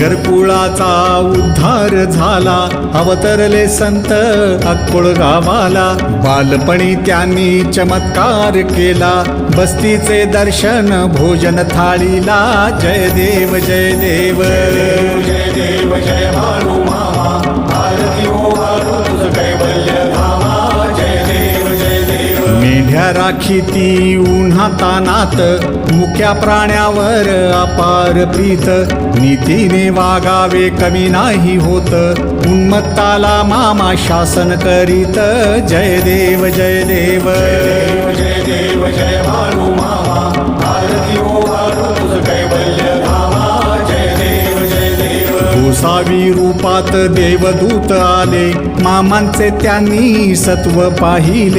घरकुळाचा उद्धार झाला, अवतरले संत अक्कोळ गावाला. बालपणी त्यांनी चमत्कार केला, बस्तीचे दर्शन भोजन थाळीला. जय देव जय देव जय देव जय भानू मामा, आरती हो भानू तुझ कैवल्य धामा. जय देव जय देव. मेंढ्या राखीती उन्हातानात, मुक्या प्राण्यावर अपार प्रीत. नीतीने वागावे कमी नाही होत, उन्मत्ताला मामा शासन करीत. जय देव जय देव जय देव जय भानू मामा, आरती हो भानू तुझ कैवल्य धामा. जय देव जय देव. गोसावी रूपात देवदूत आले, मामांचे त्यांनी सत्व पाहिले.